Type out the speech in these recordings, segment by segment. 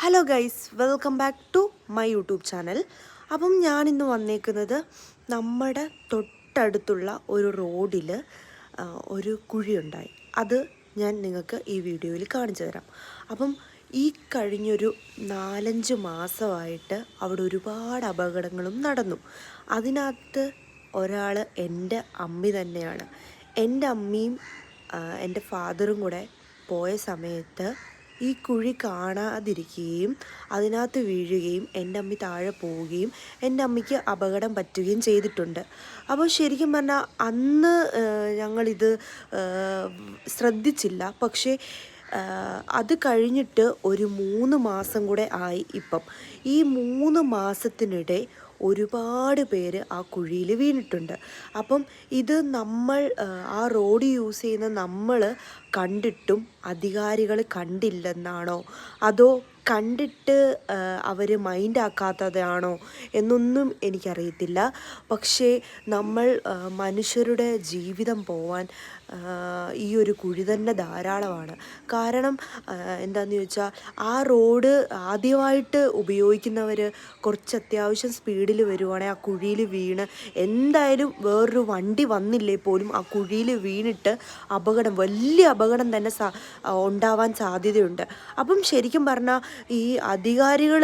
Hello guys, welcome back to my YouTube channel. അപ്പം ഞാനിന്ന് വന്നേക്കുന്നത് നമ്മുടെ തൊട്ടടുത്തുള്ള ഒരു റോഡിൽ ഒരു കുഴിയുണ്ടായി. അത് ഞാൻ നിങ്ങൾക്ക് ഈ വീഡിയോയിൽ കാണിച്ചു തരാം. അപ്പം ഈ കഴിഞ്ഞൊരു 4-5 മാസമായിട്ട് അവിടെ ഒരുപാട് അപകടങ്ങളും നടന്നു. അതിനകത്ത് ഒരാൾ എൻ്റെ അമ്മി തന്നെയാണ്. എൻ്റെ അമ്മയും എൻ്റെ ഫാദറും കൂടെ പോയ സമയത്ത് ഈ കുഴി കാണാതിരിക്കുകയും അതിനകത്ത് വീഴുകയും എൻ്റെ അമ്മി താഴെ പോവുകയും എൻ്റെ അമ്മയ്ക്ക് അപകടം പറ്റുകയും ചെയ്തിട്ടുണ്ട്. അപ്പോൾ ശരിക്കും പറഞ്ഞാൽ അന്ന് ഞങ്ങളിത് ശ്രദ്ധിച്ചില്ല. പക്ഷേ അത് കഴിഞ്ഞിട്ട് ഒരു 3 മാസം കൂടെ ആയി. ഇപ്പം ഈ 3 മാസത്തിനിടെ ഒരുപാട് പേര് ആ കുഴിയിൽ വീണിട്ടുണ്ട്. അപ്പം ഇത് നമ്മൾ ആ റോഡ് യൂസ് ചെയ്യുന്ന നമ്മൾ കണ്ടിട്ടും അധികാരികൾ കണ്ടില്ലെന്നാണോ, അതോ കണ്ടിട്ട് അവർ മൈൻഡാക്കാത്തതാണോ എന്നൊന്നും എനിക്കറിയത്തില്ല. പക്ഷേ നമ്മൾ മനുഷ്യരുടെ ജീവിതം പോവാൻ ഈ ഒരു കുഴി തന്നെ ധാരാളമാണ്. കാരണം എന്താണെന്ന് ചോദിച്ചാൽ, ആ റോഡ് ആദ്യമായിട്ട് ഉപയോഗിക്കുന്നവർ കുറച്ച് അത്യാവശ്യം സ്പീഡിൽ വരുവാണെങ്കിൽ ആ കുഴിയിൽ വീണ് എന്തായാലും വേറൊരു വണ്ടി വന്നില്ലേ പോലും ആ കുഴിയിൽ വീണിട്ട് വലിയ അപകടം തന്നെ ഉണ്ടാവാൻ സാധ്യതയുണ്ട്. അപ്പം ശരിക്കും പറഞ്ഞാൽ ഈ അധികാരികൾ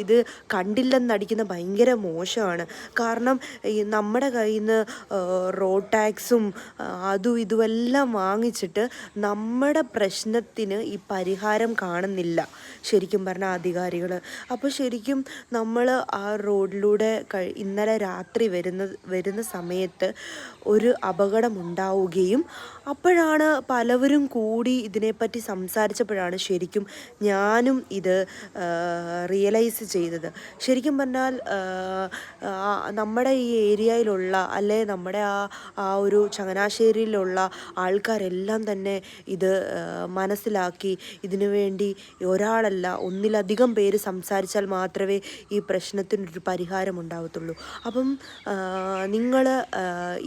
ഇത് കണ്ടില്ലെന്നടിക്കുന്ന ഭയങ്കര മോശമാണ്. കാരണം ഈ നമ്മുടെ കയ്യിൽ നിന്ന് റോഡ് ടാക്സും അതും ഇതുമെല്ലാം വാങ്ങിച്ചിട്ട് നമ്മുടെ പ്രശ്നത്തിന് ഈ പരിഹാരം കാണുന്നില്ല ശരിക്കും പറഞ്ഞാൽ അധികാരികൾ. അപ്പോൾ ശരിക്കും നമ്മൾ ആ റോഡിലൂടെ ഇന്നലെ രാത്രി വരുന്ന സമയത്ത് ഒരു അപകടം ഉണ്ടാവുകയും അപ്പോഴാണ് പലവരും കൂടി ഇതിനെപ്പറ്റി സംസാരിച്ചപ്പോഴാണ് ശരിക്കും ഞാനും ഇത് റിയലൈസ് ചെയ്തത്. ശരിക്കും പറഞ്ഞാൽ നമ്മുടെ ഈ ഏരിയയിലുള്ള അല്ലെ നമ്മുടെ ആ ഒരു ചങ്ങനാശ്ശേരിയിലുള്ള ആൾക്കാരെല്ലാം തന്നെ ഇത് മനസ്സിലാക്കി ഇതിനു വേണ്ടി ഒരാളല്ല ഒന്നിലധികം പേര് സംസാരിച്ചാൽ മാത്രമേ ഈ പ്രശ്നത്തിനൊരു പരിഹാരം ഉണ്ടാവത്തുള്ളൂ. അപ്പം നിങ്ങൾ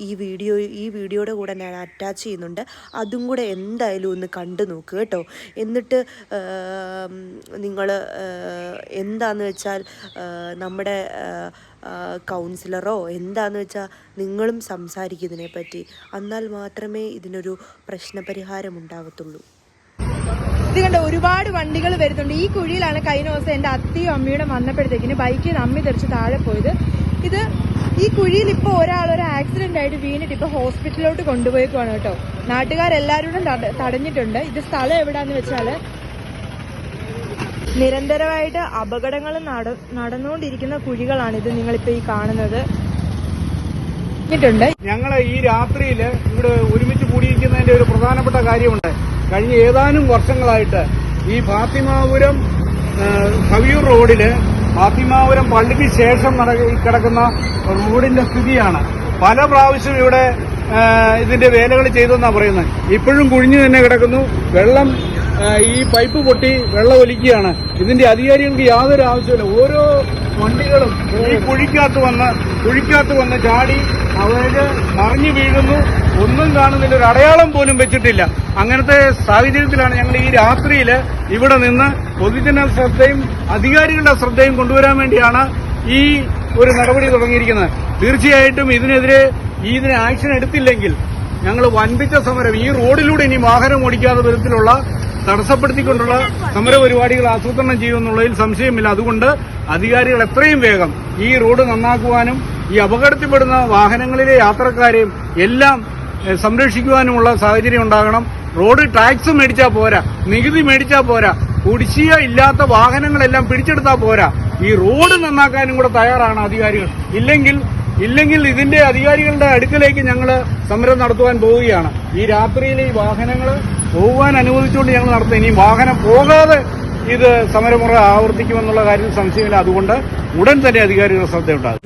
ഈ വീഡിയോയുടെ കൂടെ ഞാൻ അറ്റാച്ച് ചെയ്യുന്നുണ്ട്. അതും കൂടെ എന്തായാലും ഒന്ന് കണ്ടു നോക്കുക കേട്ടോ. എന്നിട്ട് നിങ്ങൾ എന്താണെന്ന് വെച്ചാൽ നമ്മുടെ കൗൺസിലറോ എന്താണെന്ന് വെച്ചാൽ നിങ്ങളും സംസാരിക്കും ഇതിനെപ്പറ്റി. എന്നാൽ മാത്രമേ ഇതിനൊരു പ്രശ്നപരിഹാരം ഉണ്ടാവത്തുള്ളൂ. ഇത് കണ്ട ഒരുപാട് വണ്ടികൾ വരുന്നുണ്ട്. ഈ കുഴിയിലാണ് കഴിഞ്ഞ ദിവസം എൻ്റെ അത്തിയും അമ്മയുടെ വന്നപ്പോഴത്തേക്കിന് ബൈക്കിൽ നിന്ന് അമ്മി തെറിച്ച് താഴെ പോയത്. ഈ കുഴിയിൽ ഇപ്പോൾ ഒരു ആക്സിഡന്റ് ആയിട്ട് വീണിട്ട് ഇപ്പോൾ ഹോസ്പിറ്റലിലോട്ട് കൊണ്ടുപോയേക്കുവാണ് കേട്ടോ. നാട്ടുകാരെല്ലാവരും തടഞ്ഞിട്ടുണ്ട്. ഇത് സ്ഥലം എവിടാന്ന് വെച്ചാൽ നിരന്തരമായിട്ട് അപകടങ്ങൾ നടന്നുകൊണ്ടിരിക്കുന്ന കുഴികളാണ് ഇത് നിങ്ങളിപ്പോ ഈ കാണുന്നത്. ഞങ്ങള് ഈ രാത്രിയില് ഇവിടെ ഒരുമിച്ച് കൂടിയിരിക്കുന്നതിന്റെ ഒരു പ്രധാനപ്പെട്ട കാര്യമുണ്ട്. കഴിഞ്ഞ ഏതാനും വർഷങ്ങളായിട്ട് ഈ ഫാത്തിമാപുരം കവിയൂർ റോഡില് ഫാത്തിമാപുരം പള്ളിക്ക് ശേഷം കിടക്കുന്ന റോഡിന്റെ സ്ഥിതിയാണ്. പല പ്രാവശ്യം ഇവിടെ ഇതിന്റെ വേലകൾ ചെയ്തെന്നാണ് പറയുന്നത്. ഇപ്പോഴും കുഴിഞ്ഞു തന്നെ കിടക്കുന്നു. വെള്ളം ഈ പൈപ്പ് പൊട്ടി വെള്ളം ഒലിക്കുകയാണ്. ഇതിന്റെ അധികാരികൾക്ക് യാതൊരു ആവശ്യമില്ല. ഓരോ വണ്ടികളും ഈ കുഴിക്കകത്ത് വന്ന് ചാടി അവര് മറിഞ്ഞു വീഴുന്നു. ഒന്നും കാണുന്നില്ല, ഒരു അടയാളം പോലും വെച്ചിട്ടില്ല. അങ്ങനത്തെ സാഹചര്യത്തിലാണ് ഞങ്ങൾ ഈ രാത്രിയില് ഇവിടെ നിന്ന് പൊതുജന ശ്രദ്ധയും അധികാരികളുടെ ശ്രദ്ധയും കൊണ്ടുവരാൻ വേണ്ടിയാണ് ഈ ഒരു നടപടി തുടങ്ങിയിരിക്കുന്നത്. തീർച്ചയായിട്ടും ഇതിനെ ആക്ഷൻ എടുത്തില്ലെങ്കിൽ ഞങ്ങൾ വൻപിച്ച സമരം, ഈ റോഡിലൂടെ ഇനി വാഹനം ഓടിക്കാത്ത വിധത്തിലുള്ള തടസ്സപ്പെടുത്തിക്കൊണ്ടുള്ള സമര പരിപാടികൾ ആസൂത്രണം ചെയ്യുമെന്നുള്ളതിൽ സംശയമില്ല. അതുകൊണ്ട് അധികാരികൾ എത്രയും വേഗം ഈ റോഡ് നന്നാക്കുവാനും ഈ അപകടത്തിൽപ്പെടുന്ന വാഹനങ്ങളിലെ യാത്രക്കാരെയും എല്ലാം സംരക്ഷിക്കുവാനുമുള്ള സാഹചര്യം ഉണ്ടാകണം. റോഡ് ടാക്സ് മേടിച്ചാൽ പോരാ, നികുതി മേടിച്ചാൽ പോരാ, കുടിശ്ശിക ഇല്ലാത്ത വാഹനങ്ങളെല്ലാം പിടിച്ചെടുത്താൽ പോരാ, ഈ റോഡ് നന്നാക്കാനും കൂടെ തയ്യാറാണ് അധികാരികൾ. ഇല്ലെങ്കിൽ ഇതിന്റെ അധികാരികളുടെ അടുക്കലേക്ക് ഞങ്ങൾ സമരം നടത്തുവാൻ പോവുകയാണ്. ഈ രാത്രിയിൽ ഈ വാഹനങ്ങൾ പോകാൻ അനുവദിച്ചുകൊണ്ട് ഞങ്ങൾ നടത്തും. ഇനി വാഹനം പോകാതെ ഇത് സമരമുറ ആവർത്തിക്കുമെന്നുള്ള കാര്യത്തിൽ സംശയമില്ല. അതുകൊണ്ട് ഉടൻ തന്നെ അധികാരികളുടെ ശ്രദ്ധയുണ്ടാകും.